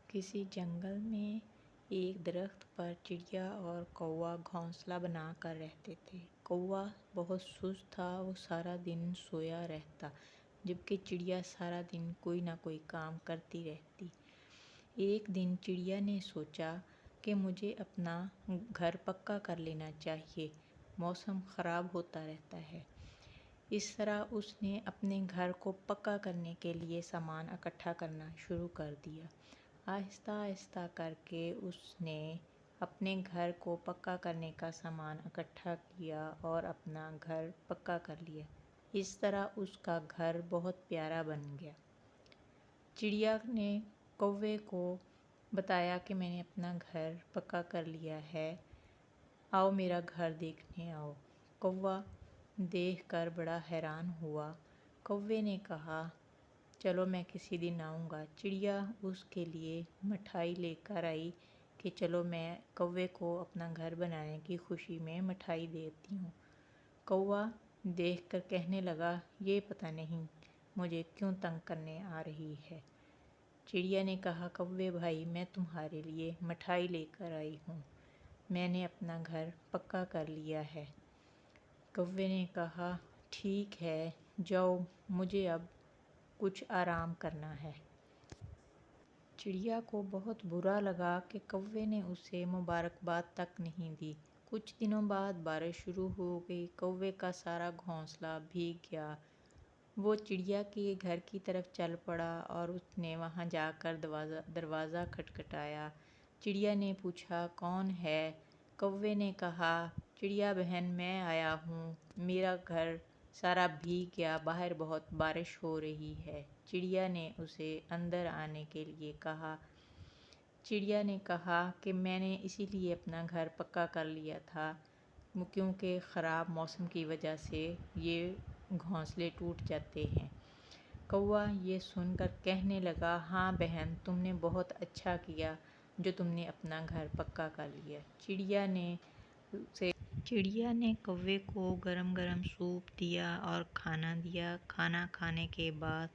किसी जंगल में एक दरख्त पर चिड़िया और कौवा घोंसला बना कर रहते थे। कौवा बहुत सुस्त था, वो सारा दिन सोया रहता, जबकि चिड़िया सारा दिन कोई ना कोई काम करती रहती। एक दिन चिड़िया ने सोचा कि मुझे अपना घर पक्का कर लेना चाहिए, मौसम ख़राब होता रहता है। इस तरह उसने अपने घर को पक्का करने के लिए सामान इकट्ठा करना शुरू कर दिया। आहिस्ता आहिस्ता करके उसने अपने घर को पक्का करने का सामान इकट्ठा किया और अपना घर पक्का कर लिया। इस तरह उसका घर बहुत प्यारा बन गया। चिड़िया ने कौवे को बताया कि मैंने अपना घर पक्का कर लिया है, आओ मेरा घर देखने आओ। कौवा देखकर बड़ा हैरान हुआ। कौवे ने कहा, चलो मैं किसी दिन आऊँगा। चिड़िया उसके लिए मिठाई लेकर आई कि चलो मैं कौवे को अपना घर बनाने की खुशी में मिठाई देती हूँ। कौवा देखकर कहने लगा, ये पता नहीं मुझे क्यों तंग करने आ रही है। चिड़िया ने कहा, कौवे भाई, मैं तुम्हारे लिए मिठाई लेकर आई हूँ, मैंने अपना घर पक्का कर लिया है। कौवे ने कहा, ठीक है, जाओ, मुझे अब कुछ आराम करना है। चिड़िया को बहुत बुरा लगा कि कौवे ने उसे मुबारकबाद तक नहीं दी। कुछ दिनों बाद बारिश शुरू हो गई। कौवे का सारा घोंसला भीग गया। वो चिड़िया के घर की तरफ चल पड़ा और उसने वहां जाकर दरवाज़ा खटखटाया। चिड़िया ने पूछा, कौन है? कौवे ने कहा, चिड़िया बहन, मैं आया हूँ, मेरा घर सारा भीग गया, बाहर बहुत बारिश हो रही है। चिड़िया ने उसे अंदर आने के लिए कहा। चिड़िया ने कहा कि मैंने इसीलिए अपना घर पक्का कर लिया था क्योंकि ख़राब मौसम की वजह से ये घोंसले टूट जाते हैं। कौवा ये सुनकर कहने लगा, हाँ बहन, तुमने बहुत अच्छा किया जो तुमने अपना घर पक्का कर लिया। चिड़िया ने कौवे को गरम गरम सूप दिया और खाना दिया। खाना खाने के बाद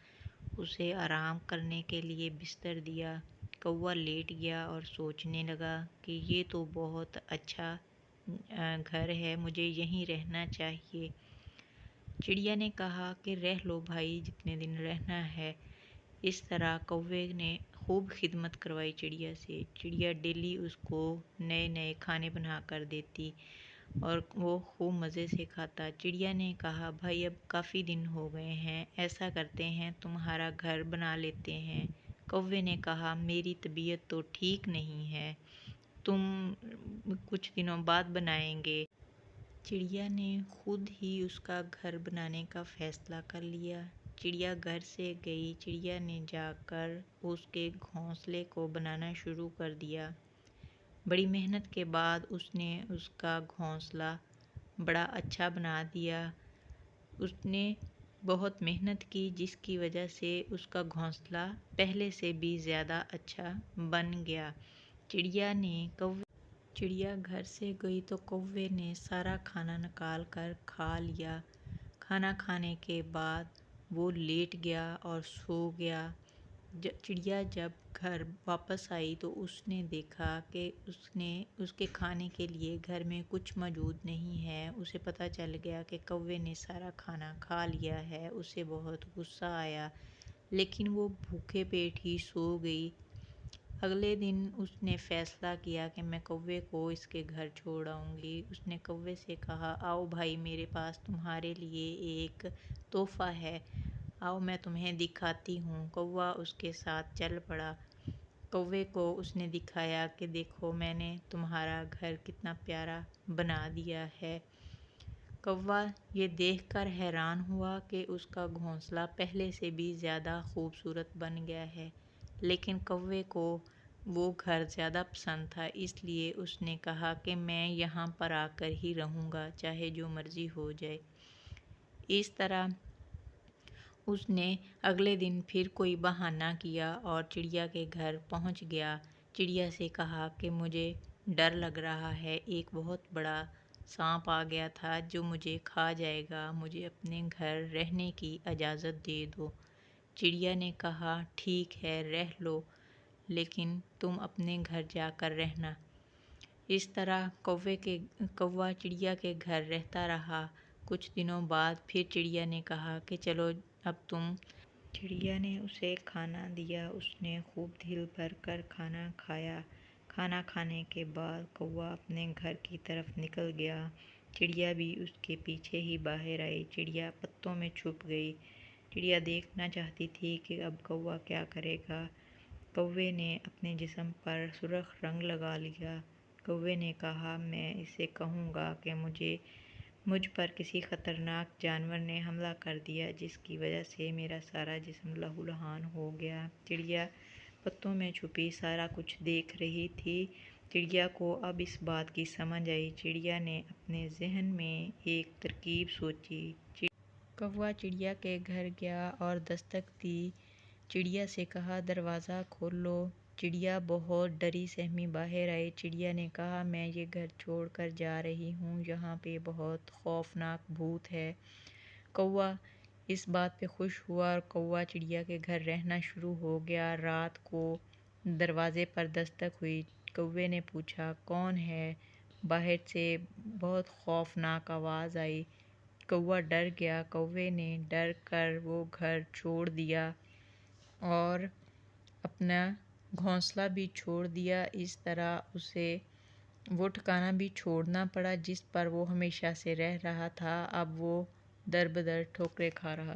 उसे आराम करने के लिए बिस्तर दिया। कौवा लेट गया और सोचने लगा कि ये तो बहुत अच्छा घर है, मुझे यहीं रहना चाहिए। चिड़िया ने कहा कि रह लो भाई, जितने दिन रहना है। इस तरह कौवे ने खूब खिदमत करवाई चिड़िया से। चिड़िया डेली उसको नए नए खाने बना कर देती और वो खूब मज़े से खाता। चिड़िया ने कहा, भाई अब काफ़ी दिन हो गए हैं, ऐसा करते हैं तुम्हारा घर बना लेते हैं। कौवे ने कहा, मेरी तबीयत तो ठीक नहीं है, तुम कुछ दिनों बाद बनाएंगे। चिड़िया ने खुद ही उसका घर बनाने का फैसला कर लिया। चिड़िया घर से गई। चिड़िया ने जाकर उसके घोंसले को बनाना शुरू कर दिया। बड़ी मेहनत के बाद उसने उसका घोंसला बड़ा अच्छा बना दिया। उसने बहुत मेहनत की, जिसकी वजह से उसका घोंसला पहले से भी ज़्यादा अच्छा बन गया। चिड़िया घर से गई तो कौवे ने सारा खाना निकाल कर खा लिया। खाना खाने के बाद वो लेट गया और सो गया। चिड़िया जब घर वापस आई तो उसने देखा कि उसके खाने के लिए घर में कुछ मौजूद नहीं है। उसे पता चल गया कि कौवे ने सारा खाना खा लिया है। उसे बहुत गुस्सा आया, लेकिन वो भूखे पेट ही सो गई। अगले दिन उसने फैसला किया कि मैं कौवे को इसके घर छोड़ आऊँगी। उसने कौवे से कहा, आओ भाई, मेरे पास तुम्हारे लिए एक तोहफ़ा है, आओ मैं तुम्हें दिखाती हूँ। कौवा उसके साथ चल पड़ा। कौवे को उसने दिखाया कि देखो, मैंने तुम्हारा घर कितना प्यारा बना दिया है। कौवा ये देखकर हैरान हुआ कि उसका घोंसला पहले से भी ज़्यादा खूबसूरत बन गया है, लेकिन कौवे को वो घर ज़्यादा पसंद था, इसलिए उसने कहा कि मैं यहाँ पर आकर ही रहूँगा, चाहे जो मर्ज़ी हो जाए। इस तरह उसने अगले दिन फिर कोई बहाना किया और चिड़िया के घर पहुँच गया। चिड़िया से कहा कि मुझे डर लग रहा है, एक बहुत बड़ा सांप आ गया था जो मुझे खा जाएगा, मुझे अपने घर रहने की इजाज़त दे दो। चिड़िया ने कहा, ठीक है, रह लो, لیکن تم اپنے گھر جا کر رہنا۔ اس طرح کوا چڑیا کے گھر رہتا رہا۔ کچھ دنوں بعد پھر چڑیا نے کہا کہ چلو اب تم۔ چڑیا نے اسے کھانا دیا۔ اس نے خوب دل بھر کر کھانا کھایا۔ کھانا کھانے کے بعد کوا اپنے گھر کی طرف نکل گیا۔ چڑیا بھی اس کے پیچھے ہی باہر آئی۔ چڑیا پتوں میں چھپ گئی۔ چڑیا دیکھنا چاہتی تھی کہ اب کوا کیا کرے گا۔ کوے نے اپنے جسم پر سرخ رنگ لگا لیا۔ کوے نے کہا، میں اسے کہوں گا کہ مجھ پر کسی خطرناک جانور نے حملہ کر دیا جس کی وجہ سے میرا سارا جسم لہولہان ہو گیا۔ چڑیا پتوں میں چھپی سارا کچھ دیکھ رہی تھی۔ چڑیا کو اب اس بات کی سمجھ آئی۔ چڑیا نے اپنے ذہن میں ایک ترکیب سوچی۔ کوا چڑیا کے گھر گیا اور دستک دی۔ چڑیا سے کہا، دروازہ کھولو۔ چڑیا بہت ڈری سہمی باہر آئی۔ چڑیا نے کہا، میں یہ گھر چھوڑ کر جا رہی ہوں، یہاں پہ بہت خوفناک بھوت ہے۔ کوا اس بات پہ خوش ہوا اور کوا چڑیا کے گھر رہنا شروع ہو گیا۔ رات کو دروازے پر دستک ہوئی۔ کوے نے پوچھا، کون ہے؟ باہر سے بہت خوفناک آواز آئی۔ کوا ڈر گیا۔ کوے نے ڈر کر وہ گھر چھوڑ دیا اور اپنا گھونسلہ بھی چھوڑ دیا۔ اس طرح اسے وہ ٹھکانہ بھی چھوڑنا پڑا جس پر وہ ہمیشہ سے رہ رہا تھا۔ اب وہ در بدر ٹھوکریں کھا رہا تھا۔